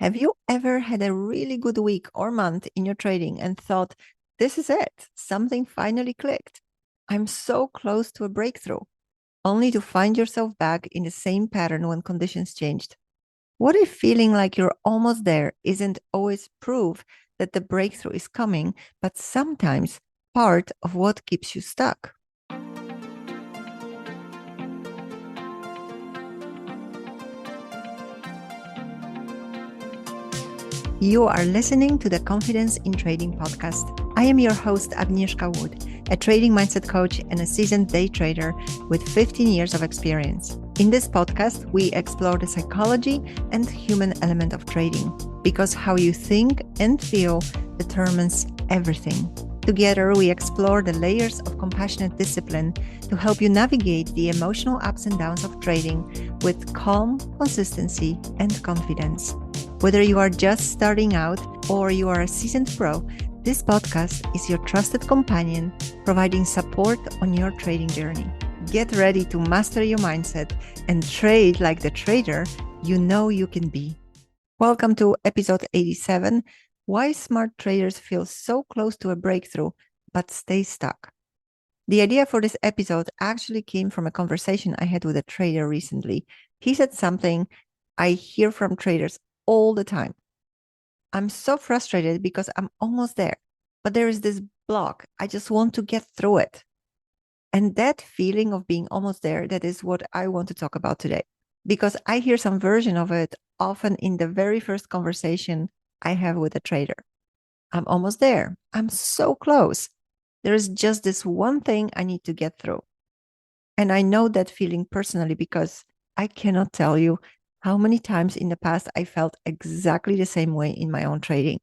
Have you ever had a really good week or month in your trading and thought, this is it, something finally clicked? I'm so close to a breakthrough, only to find yourself back in the same pattern when conditions changed? What if feeling like you're almost there isn't always proof that the breakthrough is coming, but sometimes part of what keeps you stuck? You are listening to the Confidence in Trading podcast. I am your host, Agnieszka Wood, a trading mindset coach and a seasoned day trader with 15 years of experience. In this podcast, we explore the psychology and human element of trading, because how you think and feel determines everything. Together, we explore the layers of compassionate discipline to help you navigate the emotional ups and downs of trading with calm, consistency, and confidence. Whether you are just starting out or you are a seasoned pro, this podcast is your trusted companion, providing support on your trading journey. Get ready to master your mindset and trade like the trader you know you can be. Welcome to episode 87, Why Smart Traders Feel So Close to a Breakthrough but Stay Stuck. The idea for this episode actually came from a conversation I had with a trader recently. He said something I hear from traders all the time. I'm so frustrated because I'm almost there, but there is this block. I just want to get through it. And that feeling of being almost there, that is what I want to talk about today, because I hear some version of it often in the very first conversation I have with a trader. I'm almost there. I'm so close. There is just this one thing I need to get through. And I know that feeling personally because I cannot tell you how many times in the past I felt exactly the same way in my own trading.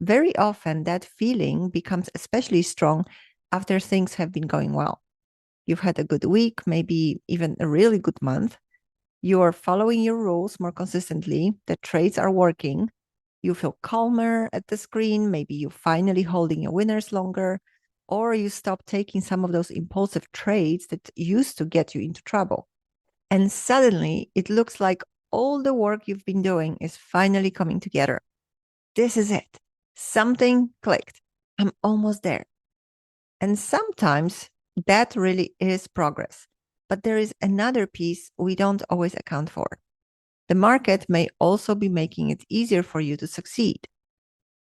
Very often that feeling becomes especially strong after things have been going well. You've had a good week, maybe even a really good month. You are following your rules more consistently. The trades are working. You feel calmer at the screen. Maybe you're finally holding your winners longer, or you stop taking some of those impulsive trades that used to get you into trouble. And suddenly it looks like all the work you've been doing is finally coming together. This is it. Something clicked. I'm almost there. And sometimes that really is progress. But there is another piece we don't always account for. The market may also be making it easier for you to succeed.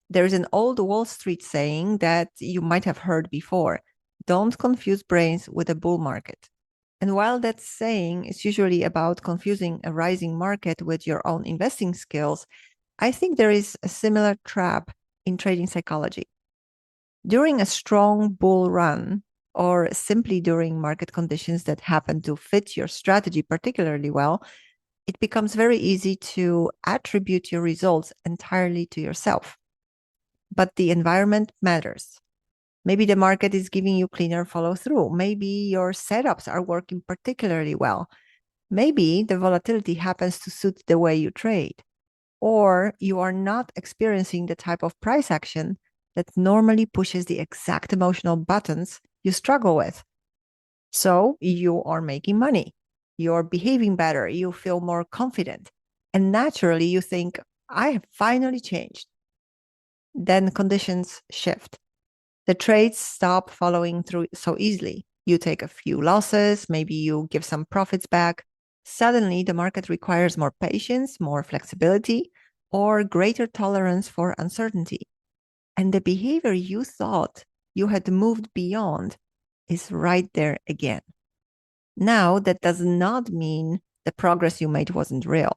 There is an old Wall Street saying that you might have heard before: don't confuse brains with a bull market. And while that saying is usually about confusing a rising market with your own investing skills, I think there is a similar trap in trading psychology. During a strong bull run, or simply during market conditions that happen to fit your strategy particularly well, it becomes very easy to attribute your results entirely to yourself. But the environment matters. Maybe the market is giving you cleaner follow through. Maybe your setups are working particularly well. Maybe the volatility happens to suit the way you trade. Or you are not experiencing the type of price action that normally pushes the exact emotional buttons you struggle with. So you are making money. You're behaving better. You feel more confident. And naturally, you think, I have finally changed. Then conditions shift. The trades stop following through so easily. You take a few losses, maybe you give some profits back. Suddenly, the market requires more patience, more flexibility, or greater tolerance for uncertainty. And the behavior you thought you had moved beyond is right there again. Now, that does not mean the progress you made wasn't real.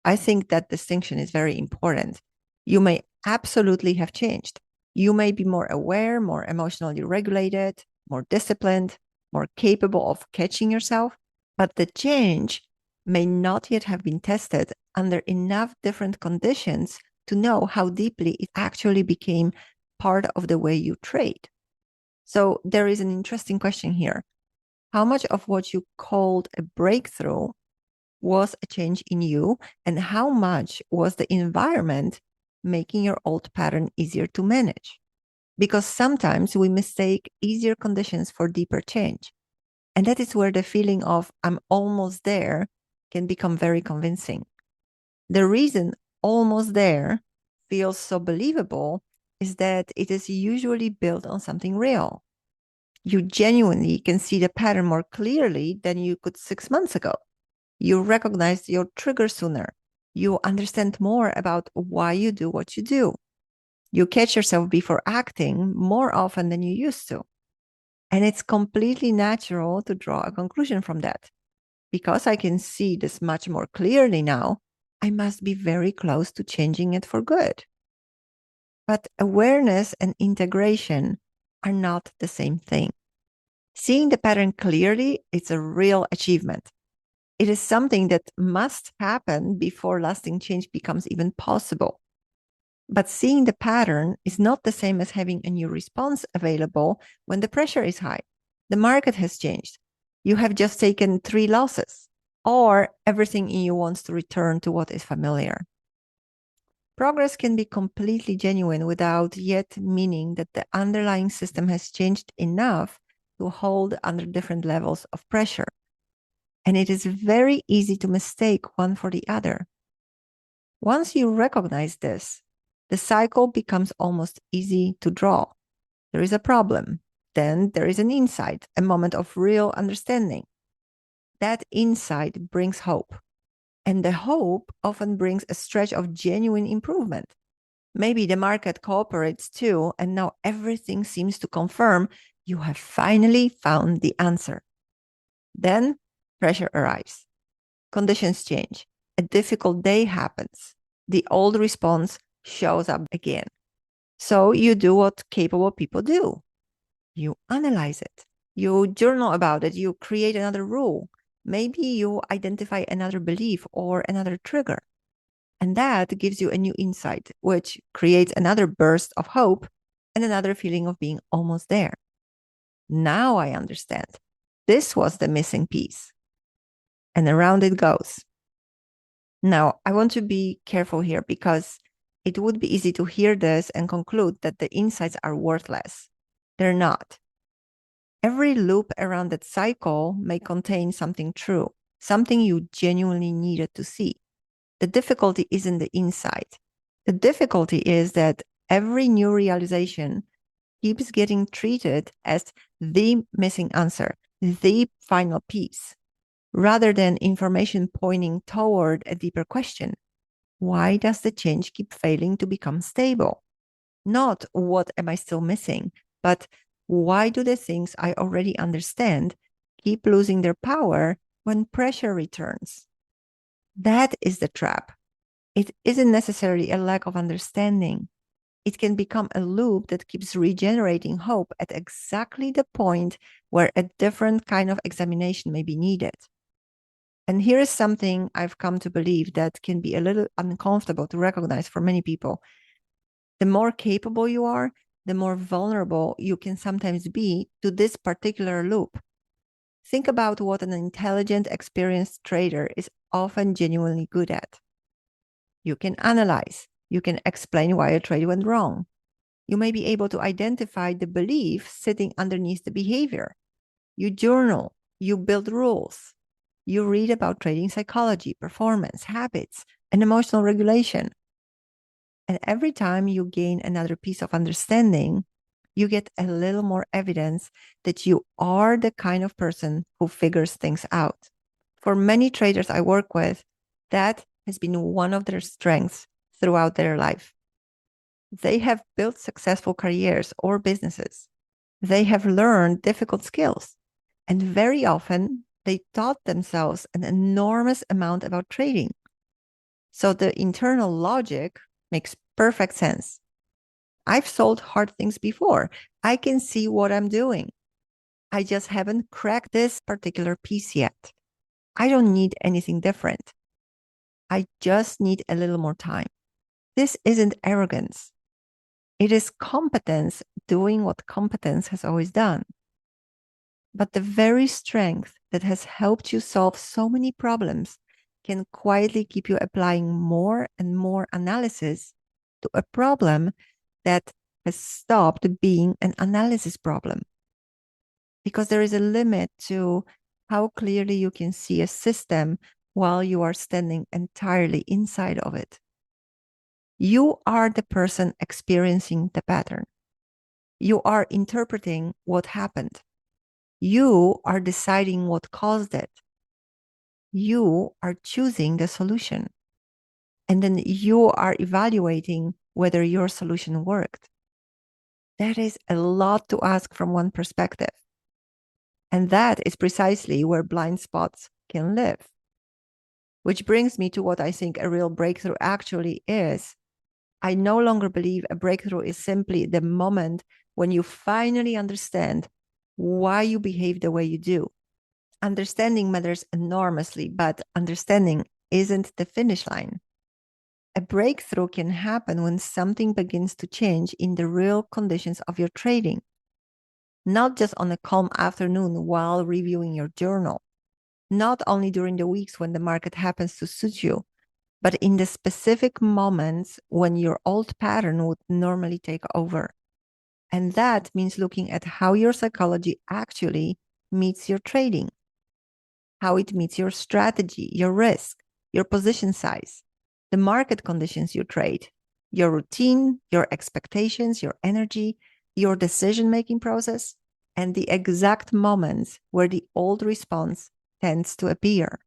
I think that distinction is very important. You may absolutely have changed. You may be more aware, more emotionally regulated, more disciplined, more capable of catching yourself, but the change may not yet have been tested under enough different conditions to know how deeply it actually became part of the way you trade. So there is an interesting question here. How much of what you called a breakthrough was a change in you, and how much was the environment making your old pattern easier to manage? Because sometimes we mistake easier conditions for deeper change. And that is where the feeling of I'm almost there can become very convincing. The reason almost there feels so believable is that it is usually built on something real. You genuinely can see the pattern more clearly than you could 6 months ago. You recognize your trigger sooner. You understand more about why you do what you do. You catch yourself before acting more often than you used to. And it's completely natural to draw a conclusion from that. Because I can see this much more clearly now, I must be very close to changing it for good. But awareness and integration are not the same thing. Seeing the pattern clearly, it's a real achievement. It is something that must happen before lasting change becomes even possible. But seeing the pattern is not the same as having a new response available when the pressure is high. The market has changed. You have just taken 3 losses, or everything in you wants to return to what is familiar. Progress can be completely genuine without yet meaning that the underlying system has changed enough to hold under different levels of pressure. And it is very easy to mistake one for the other. Once you recognize this, the cycle becomes almost easy to draw. There is a problem. Then there is an insight, a moment of real understanding. That insight brings hope. And the hope often brings a stretch of genuine improvement. Maybe the market cooperates too, and now everything seems to confirm you have finally found the answer. Then pressure arrives. Conditions change. A difficult day happens. The old response shows up again. So you do what capable people do. You analyze it. You journal about it. You create another rule. Maybe you identify another belief or another trigger. And that gives you a new insight, which creates another burst of hope and another feeling of being almost there. Now I understand. This was the missing piece. And around it goes. Now, I want to be careful here because it would be easy to hear this and conclude that the insights are worthless. They're not. Every loop around that cycle may contain something true, something you genuinely needed to see. The difficulty isn't the insight. The difficulty is that every new realization keeps getting treated as the missing answer, the final piece, rather than information pointing toward a deeper question. Why does the change keep failing to become stable? Not what am I still missing, but why do the things I already understand keep losing their power when pressure returns? That is the trap. It isn't necessarily a lack of understanding. It can become a loop that keeps regenerating hope at exactly the point where a different kind of examination may be needed. And here is something I've come to believe that can be a little uncomfortable to recognize for many people. The more capable you are, the more vulnerable you can sometimes be to this particular loop. Think about what an intelligent, experienced trader is often genuinely good at. You can analyze. You can explain why a trade went wrong. You may be able to identify the belief sitting underneath the behavior. You journal. You build rules. You read about trading psychology, performance, habits, and emotional regulation. And every time you gain another piece of understanding, you get a little more evidence that you are the kind of person who figures things out. For many traders I work with, that has been one of their strengths throughout their life. They have built successful careers or businesses. They have learned difficult skills. And very often, they taught themselves an enormous amount about trading. So the internal logic makes perfect sense. I've sold hard things before. I can see what I'm doing. I just haven't cracked this particular piece yet. I don't need anything different. I just need a little more time. This isn't arrogance. It is competence doing what competence has always done. But the very strength that has helped you solve so many problems can quietly keep you applying more and more analysis to a problem that has stopped being an analysis problem. Because there is a limit to how clearly you can see a system while you are standing entirely inside of it. You are the person experiencing the pattern. You are interpreting what happened. You are deciding what caused it. You are choosing the solution. And then you are evaluating whether your solution worked. That is a lot to ask from one perspective. And that is precisely where blind spots can live. Which brings me to what I think a real breakthrough actually is. I no longer believe a breakthrough is simply the moment when you finally understand why you behave the way you do. Understanding matters enormously, but understanding isn't the finish line. A breakthrough can happen when something begins to change in the real conditions of your trading, not just on a calm afternoon while reviewing your journal, not only during the weeks when the market happens to suit you, but in the specific moments when your old pattern would normally take over. And that means looking at how your psychology actually meets your trading, how it meets your strategy, your risk, your position size, the market conditions you trade, your routine, your expectations, your energy, your decision-making process, and the exact moments where the old response tends to appear.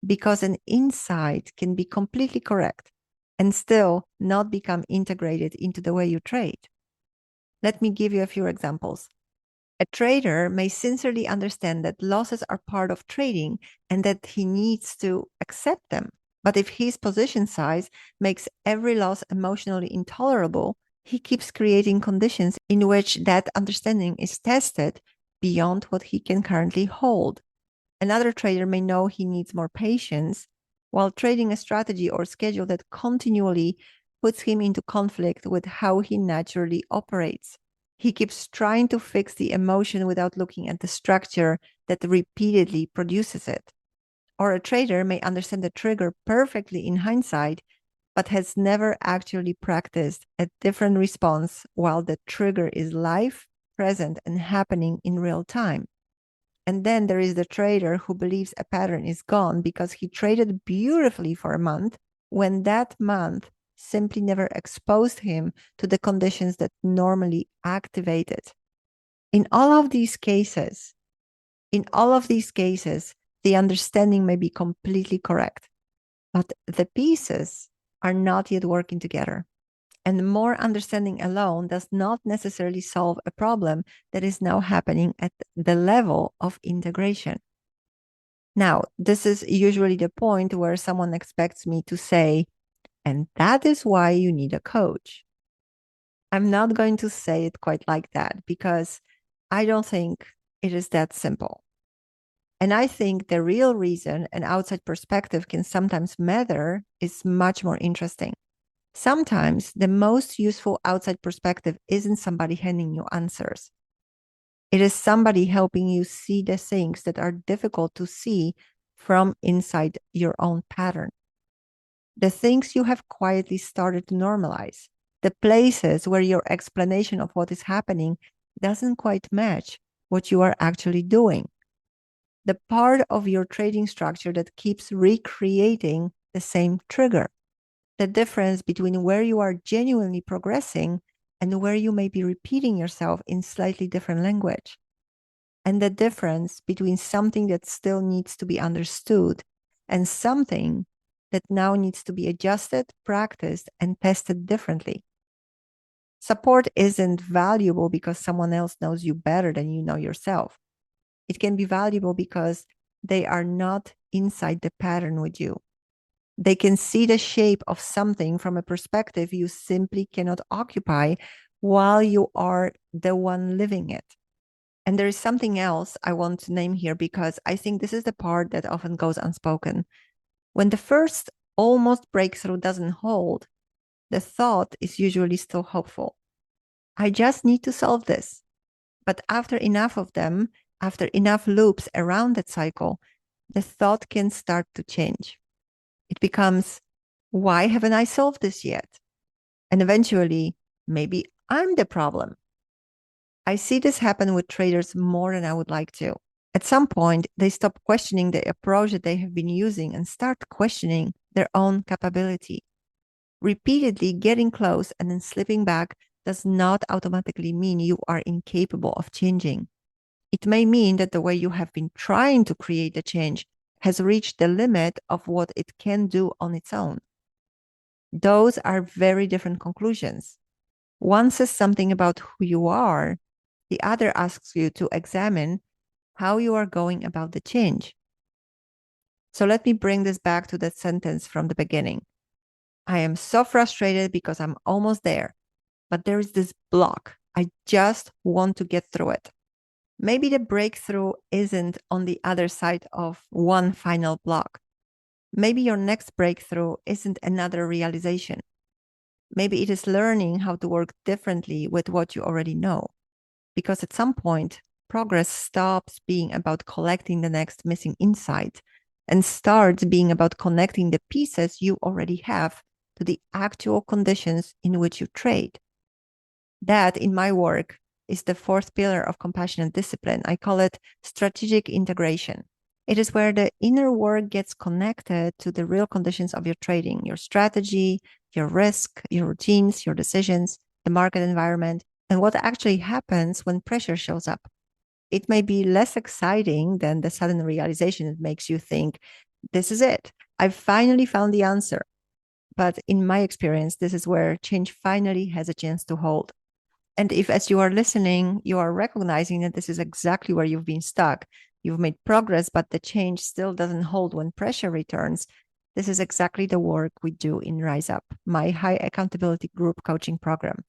Because an insight can be completely correct and still not become integrated into the way you trade. Let me give you a few examples. A trader may sincerely understand that losses are part of trading and that he needs to accept them. But if his position size makes every loss emotionally intolerable, he keeps creating conditions in which that understanding is tested beyond what he can currently hold. Another trader may know he needs more patience while trading a strategy or schedule that continually puts him into conflict with how he naturally operates. He keeps trying to fix the emotion without looking at the structure that repeatedly produces it. Or a trader may understand the trigger perfectly in hindsight, but has never actually practiced a different response while the trigger is live, present, and happening in real time. And then there is the trader who believes a pattern is gone because he traded beautifully for a month when that month simply never exposed him to the conditions that normally activate it. In all of these cases, the understanding may be completely correct, but the pieces are not yet working together. And more understanding alone does not necessarily solve a problem that is now happening at the level of integration. Now, this is usually the point where someone expects me to say, and that is why you need a coach. I'm not going to say it quite like that because I don't think it is that simple. And I think the real reason an outside perspective can sometimes matter is much more interesting. Sometimes the most useful outside perspective isn't somebody handing you answers. It is somebody helping you see the things that are difficult to see from inside your own pattern. The things you have quietly started to normalize, the places where your explanation of what is happening doesn't quite match what you are actually doing. The part of your trading structure that keeps recreating the same trigger. The difference between where you are genuinely progressing and where you may be repeating yourself in slightly different language. And the difference between something that still needs to be understood and something that now needs to be adjusted, practiced, and tested differently. Support isn't valuable because someone else knows you better than you know yourself. It can be valuable because they are not inside the pattern with you. They can see the shape of something from a perspective you simply cannot occupy while you are the one living it. And there is something else I want to name here because I think this is the part that often goes unspoken. When the first almost breakthrough doesn't hold, the thought is usually still hopeful. I just need to solve this. But after enough of them, after enough loops around that cycle, the thought can start to change. It becomes, why haven't I solved this yet? And eventually, maybe I'm the problem. I see this happen with traders more than I would like to. At some point, they stop questioning the approach that they have been using and start questioning their own capability. Repeatedly getting close and then slipping back does not automatically mean you are incapable of changing. It may mean that the way you have been trying to create the change has reached the limit of what it can do on its own. Those are very different conclusions. One says something about who you are, the other asks you to examine how you are going about the change. So let me bring this back to that sentence from the beginning. I am so frustrated because I'm almost there, but there is this block. I just want to get through it. Maybe the breakthrough isn't on the other side of one final block. Maybe your next breakthrough isn't another realization. Maybe it is learning how to work differently with what you already know. Because at some point, progress stops being about collecting the next missing insight and starts being about connecting the pieces you already have to the actual conditions in which you trade. That, in my work, is the fourth pillar of compassionate discipline. I call it strategic integration. It is where the inner work gets connected to the real conditions of your trading, your strategy, your risk, your routines, your decisions, the market environment, and what actually happens when pressure shows up. It may be less exciting than the sudden realization that makes you think, this is it. I've finally found the answer. But in my experience, this is where change finally has a chance to hold. And if, as you are listening, you are recognizing that this is exactly where you've been stuck, you've made progress, but the change still doesn't hold when pressure returns, this is exactly the work we do in Rise Up, my high accountability group coaching program.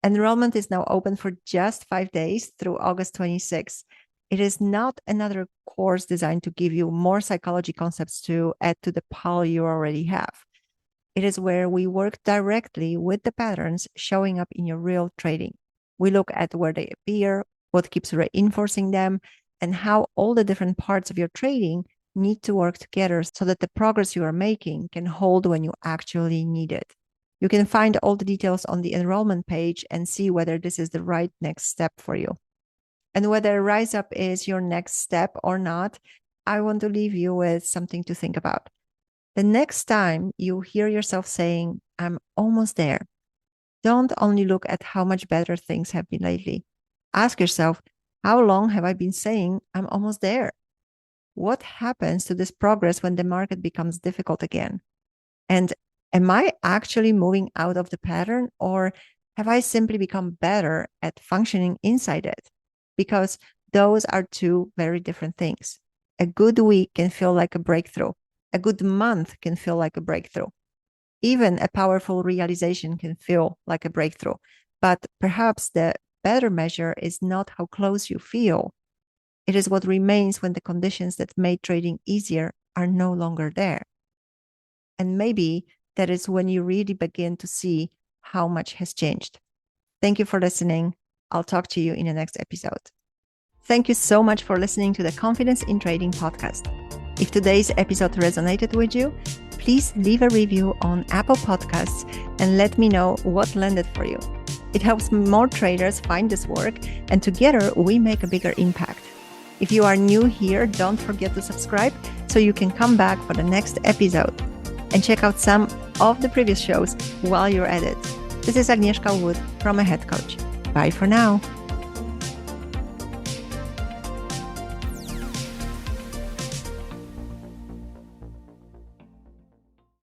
Enrollment is now open for just 5 days through August 26th. It is not another course designed to give you more psychology concepts to add to the pile you already have. It is where we work directly with the patterns showing up in your real trading. We look at where they appear, what keeps reinforcing them, and how all the different parts of your trading need to work together so that the progress you are making can hold when you actually need it. You can find all the details on the enrollment page and see whether this is the right next step for you. And whether Rise Up is your next step or not, I want to leave you with something to think about. The next time you hear yourself saying, I'm almost there, don't only look at how much better things have been lately. Ask yourself, how long have I been saying I'm almost there? What happens to this progress when the market becomes difficult again? And am I actually moving out of the pattern, or have I simply become better at functioning inside it? Because those are two very different things. A good week can feel like a breakthrough. A good month can feel like a breakthrough. Even a powerful realization can feel like a breakthrough. But perhaps the better measure is not how close you feel. It is what remains when the conditions that made trading easier are no longer there. And maybe that is when you really begin to see how much has changed. Thank you for listening. I'll talk to you in the next episode. Thank you so much for listening to the Confidence in Trading podcast. If today's episode resonated with you, please leave a review on Apple Podcasts and let me know what landed for you. It helps more traders find this work, and together we make a bigger impact. If you are new here, don't forget to subscribe so you can come back for the next episode and check out some of the previous shows while you're at it. This is Agnieszka Wood from A Head Coach. Bye for now.